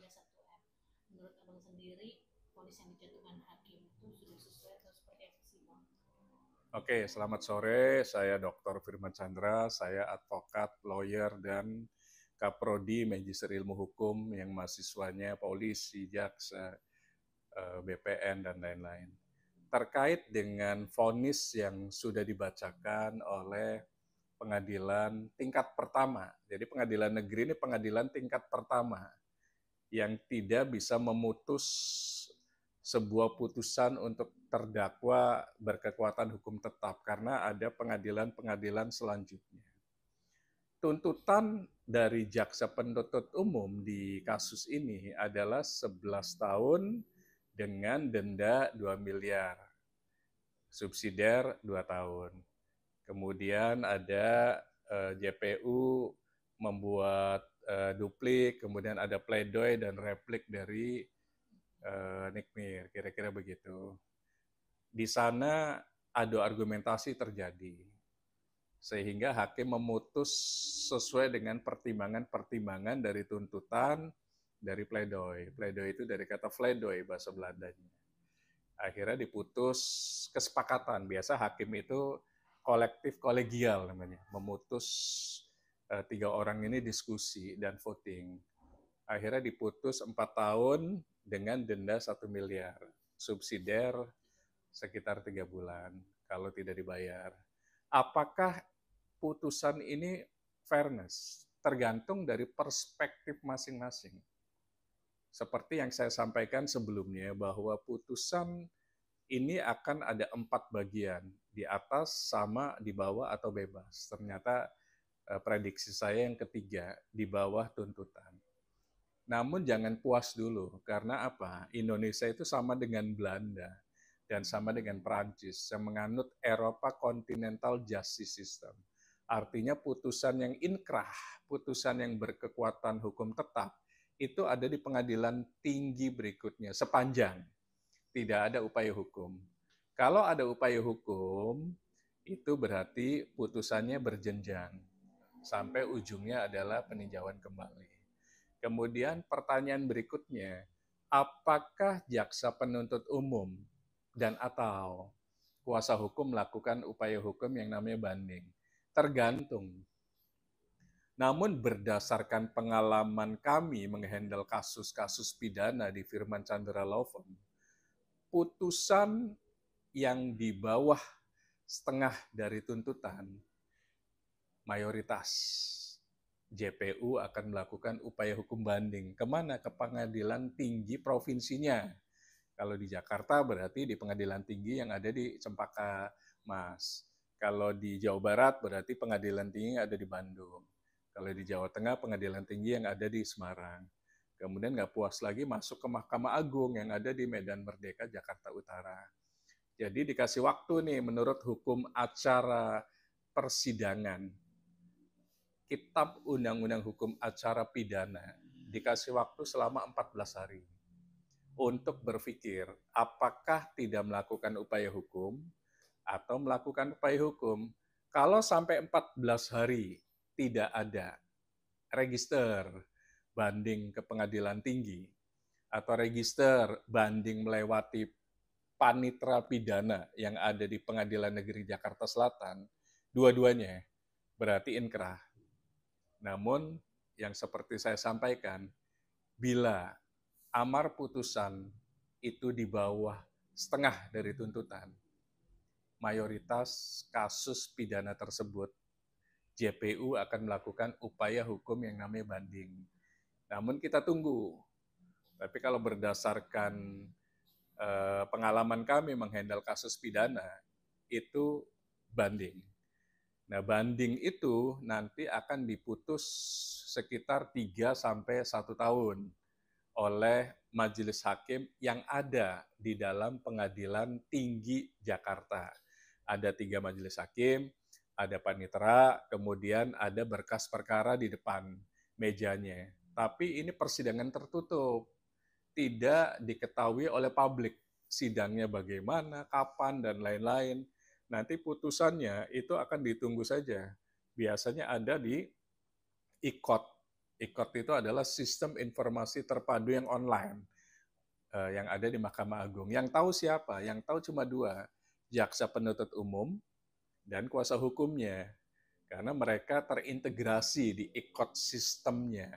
hanya 1 M. Menurut Abang sendiri, vonis yang dijatuhkan hakim itu sudah sesuai atau seperti apa sih, Bang? Oke, selamat sore. Saya Dr. Firman Chandra. Saya advokat, lawyer, dan kaprodi Magister Ilmu Hukum yang mahasiswanya polisi, jaksa, BPN, dan lain-lain. Terkait dengan vonis yang sudah dibacakan oleh pengadilan tingkat pertama. Jadi pengadilan negeri ini pengadilan tingkat pertama yang tidak bisa memutus sebuah putusan untuk terdakwa berkekuatan hukum tetap karena ada pengadilan-pengadilan selanjutnya. Tuntutan dari jaksa penuntut umum di kasus ini adalah 11 tahun dengan denda 2 miliar, subsidiar 2 tahun. Kemudian ada JPU membuat duplik, kemudian ada pledoi dan replik dari Nikmir, kira-kira begitu. Di sana adu argumentasi terjadi, sehingga hakim memutus sesuai dengan pertimbangan-pertimbangan dari tuntutan, dari pledoi. Pledoi itu dari kata pledoi bahasa Belandanya. Akhirnya diputus kesepakatan. Biasa hakim itu kolektif kolegial namanya, memutus 3 orang ini diskusi dan voting. Akhirnya diputus 4 tahun dengan denda 1 miliar, subsidiar sekitar 3 bulan kalau tidak dibayar. Apakah putusan ini fairness? Tergantung dari perspektif masing-masing. Seperti yang saya sampaikan sebelumnya bahwa putusan ini akan ada 4 bagian, di atas, sama, di bawah, atau bebas. Ternyata prediksi saya yang ketiga, di bawah tuntutan. Namun jangan puas dulu, karena apa? Indonesia itu sama dengan Belanda dan sama dengan Perancis yang menganut Eropa Continental Justice System. Artinya putusan yang inkrah, putusan yang berkekuatan hukum tetap, itu ada di pengadilan tinggi berikutnya, sepanjang tidak ada upaya hukum. Kalau ada upaya hukum, itu berarti putusannya berjenjang, sampai ujungnya adalah peninjauan kembali. Kemudian pertanyaan berikutnya, apakah jaksa penuntut umum dan atau kuasa hukum melakukan upaya hukum yang namanya banding? Tergantung. Namun berdasarkan pengalaman kami menghandle kasus-kasus pidana di Firman Chandra Law Firm, putusan yang di bawah setengah dari tuntutan, mayoritas JPU akan melakukan upaya hukum banding. Kemana? Ke pengadilan tinggi provinsinya. Kalau di Jakarta berarti di pengadilan tinggi yang ada di Cempaka Mas. Kalau di Jawa Barat berarti pengadilan tinggi yang ada di Bandung. Kalau di Jawa Tengah pengadilan tinggi yang ada di Semarang. Kemudian nggak puas lagi masuk ke Mahkamah Agung yang ada di Medan Merdeka, Jakarta Utara. Jadi dikasih waktu nih menurut hukum acara persidangan, Kitab Undang-Undang Hukum Acara Pidana, dikasih waktu selama 14 hari untuk berpikir apakah tidak melakukan upaya hukum atau melakukan upaya hukum. Kalau sampai 14 hari tidak ada register banding ke pengadilan tinggi atau register banding melewati panitra pidana yang ada di Pengadilan Negeri Jakarta Selatan, dua-duanya berarti inkrah. Namun yang seperti saya sampaikan, bila amar putusan itu di bawah setengah dari tuntutan, mayoritas kasus pidana tersebut, JPU akan melakukan upaya hukum yang namanya banding. Namun kita tunggu. Tapi kalau berdasarkan pengalaman kami menghandle kasus pidana, itu banding. Nah, banding itu nanti akan diputus sekitar 3 sampai 1 tahun oleh majelis hakim yang ada di dalam Pengadilan Tinggi Jakarta. Ada 3 majelis hakim, ada panitera, kemudian ada berkas perkara di depan mejanya. Tapi ini persidangan tertutup, tidak diketahui oleh publik sidangnya bagaimana, kapan, dan lain-lain. Nanti putusannya itu akan ditunggu saja. Biasanya ada di IKOT, IKOT itu adalah sistem informasi terpadu yang online yang ada di Mahkamah Agung. Yang tahu siapa? Yang tahu cuma dua, jaksa penuntut umum dan kuasa hukumnya. Karena mereka terintegrasi di IKOT sistemnya.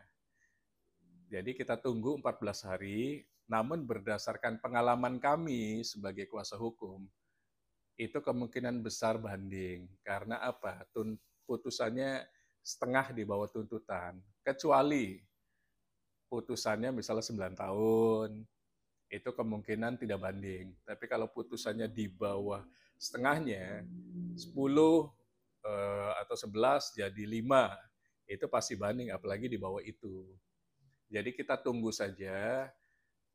Jadi kita tunggu 14 hari, namun berdasarkan pengalaman kami sebagai kuasa hukum, itu kemungkinan besar banding. Karena apa? Putusannya setengah di bawah tuntutan. Kecuali putusannya misalnya 9 tahun, itu kemungkinan tidak banding. Tapi kalau putusannya di bawah setengahnya, 10 atau 11 jadi 5, itu pasti banding, apalagi di bawah itu. Jadi kita tunggu saja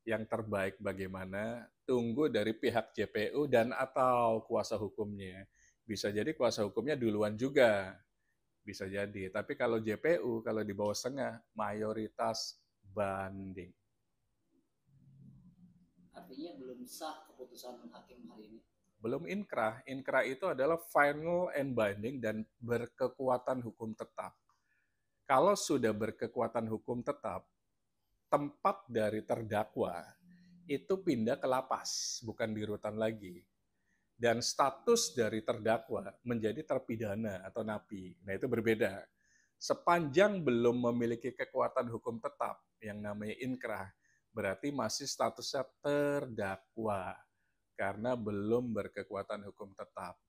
yang terbaik bagaimana, tunggu dari pihak JPU dan atau kuasa hukumnya. Bisa jadi kuasa hukumnya duluan juga, bisa jadi. Tapi kalau JPU, kalau di bawah setengah, mayoritas banding. Artinya belum sah keputusan hakim hari ini? Belum inkrah. Inkrah itu adalah final and binding dan berkekuatan hukum tetap. Kalau sudah berkekuatan hukum tetap, tempat dari terdakwa itu pindah ke lapas, bukan di rutan lagi. Dan status dari terdakwa menjadi terpidana atau napi. Nah, itu berbeda. Sepanjang belum memiliki kekuatan hukum tetap yang namanya inkrah, berarti masih statusnya terdakwa karena belum berkekuatan hukum tetap.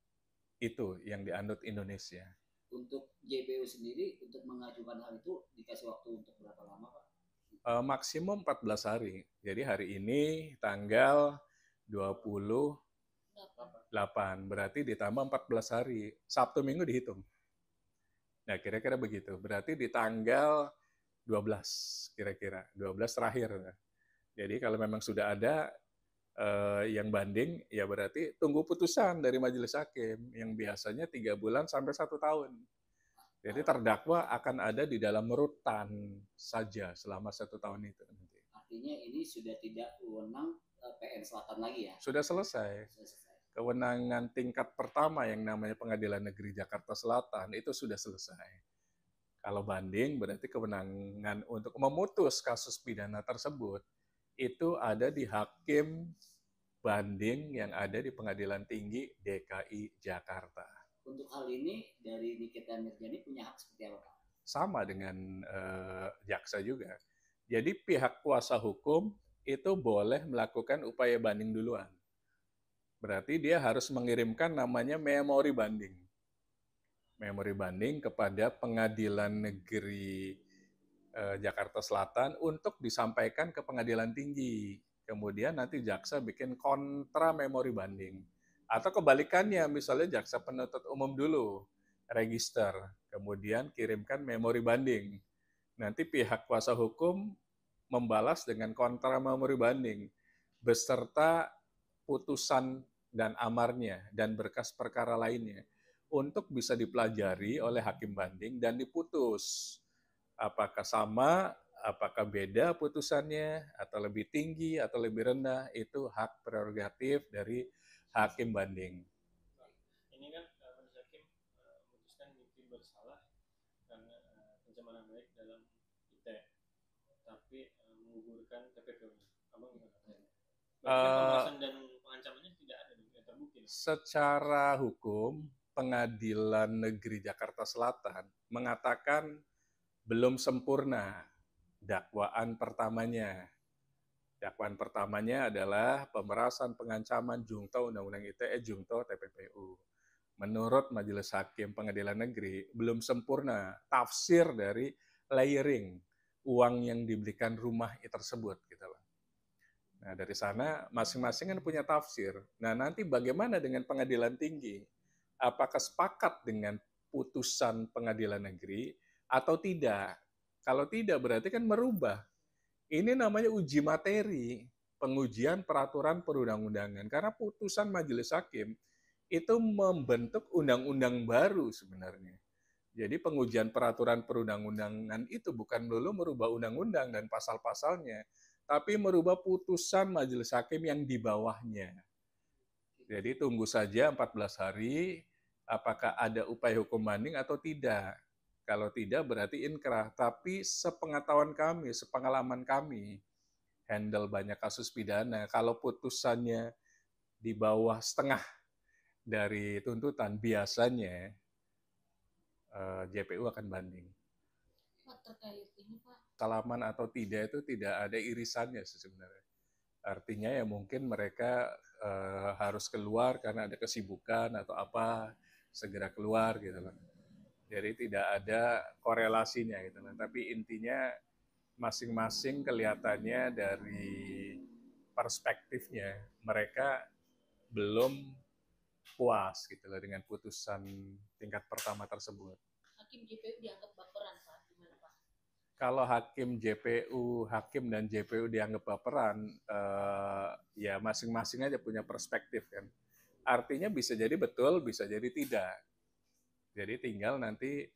Itu yang dianut Indonesia. Untuk JPU sendiri, untuk mengajukan hal itu dikasih waktu untuk berapa lama, Pak? Maksimum 14 hari. Jadi hari ini tanggal 28, berarti ditambah 14 hari. Sabtu Minggu dihitung. Nah, kira-kira begitu. Berarti di tanggal 12, kira-kira. 12 terakhir. Jadi kalau memang sudah ada yang banding, ya berarti tunggu putusan dari majelis hakim, yang biasanya 3 bulan sampai 1 tahun. Jadi terdakwa akan ada di dalam rutan saja selama 1 tahun itu. Artinya ini sudah tidak wewenang PN Selatan lagi ya? Sudah selesai. Kewenangan tingkat pertama yang namanya Pengadilan Negeri Jakarta Selatan itu sudah selesai. Kalau banding berarti kewenangan untuk memutus kasus pidana tersebut itu ada di hakim banding yang ada di Pengadilan Tinggi DKI Jakarta. Untuk hal ini dari Nikita Mirjani punya hak seperti apa, Pak? Sama dengan jaksa juga. Jadi pihak kuasa hukum itu boleh melakukan upaya banding duluan. Berarti dia harus mengirimkan namanya memori banding. Memori banding kepada Pengadilan Negeri Jakarta Selatan untuk disampaikan ke Pengadilan Tinggi. Kemudian nanti jaksa bikin kontra memori banding. Atau kebalikannya, misalnya jaksa penuntut umum dulu, register, kemudian kirimkan memori banding. Nanti pihak kuasa hukum membalas dengan kontra memori banding, beserta putusan dan amarnya, dan berkas perkara lainnya, untuk bisa dipelajari oleh hakim banding dan diputus. Apakah sama, apakah beda putusannya, atau lebih tinggi, atau lebih rendah, itu hak prerogatif dari hakim banding. Ini kan majelis hakim memutuskan Niki bersalah karena pencemaran baik dalam ITE, tapi menggugurkan TPPU-nya. Abang gimana? Berarti pemerasan dan pengancamannya tidak ada yang terbukti. Secara hukum, Pengadilan Negeri Jakarta Selatan mengatakan belum sempurna dakwaan pertamanya. Dakwaan pertamanya adalah pemerasan, pengancaman, jungto Undang-Undang ITE, jungto TPPU. Menurut Majelis Hakim Pengadilan Negeri, belum sempurna tafsir dari layering uang yang dibelikan rumah tersebut. Gitu loh. Nah, dari sana masing-masing kan punya tafsir. Nah, nanti bagaimana dengan Pengadilan Tinggi? Apakah sepakat dengan putusan Pengadilan Negeri atau tidak? Kalau tidak, berarti kan merubah. Ini namanya uji materi, pengujian peraturan perundang-undangan. Karena putusan majelis hakim itu membentuk undang-undang baru sebenarnya. Jadi pengujian peraturan perundang-undangan itu bukan melulu merubah undang-undang dan pasal-pasalnya, tapi merubah putusan majelis hakim yang di bawahnya. Jadi tunggu saja 14 hari, apakah ada upaya hukum banding atau tidak. Kalau tidak berarti inkrah. Tapi sepengetahuan kami, sepengalaman kami, handle banyak kasus pidana, kalau putusannya di bawah setengah dari tuntutan, biasanya JPU akan banding. Pak, terkait ini Pak, Salaman atau tidak itu tidak ada irisannya sebenarnya. Artinya ya mungkin mereka harus keluar karena ada kesibukan atau apa, segera keluar gitu loh. Jadi tidak ada korelasinya gitu loh. Tapi intinya masing-masing kelihatannya dari perspektifnya mereka belum puas gitu loh dengan putusan tingkat pertama tersebut. hakim JPU dianggap baperan Pak, gimana Pak? Kalau hakim dan JPU dianggap baperan, ya masing-masing aja punya perspektif kan. Artinya bisa jadi betul, bisa jadi tidak. Jadi tinggal nanti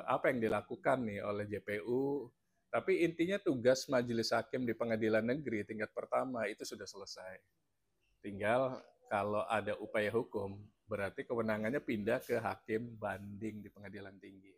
apa yang dilakukan nih oleh JPU. Tapi intinya tugas majelis hakim di pengadilan negeri tingkat pertama itu sudah selesai. Tinggal kalau ada upaya hukum, berarti kewenangannya pindah ke hakim banding di pengadilan tinggi.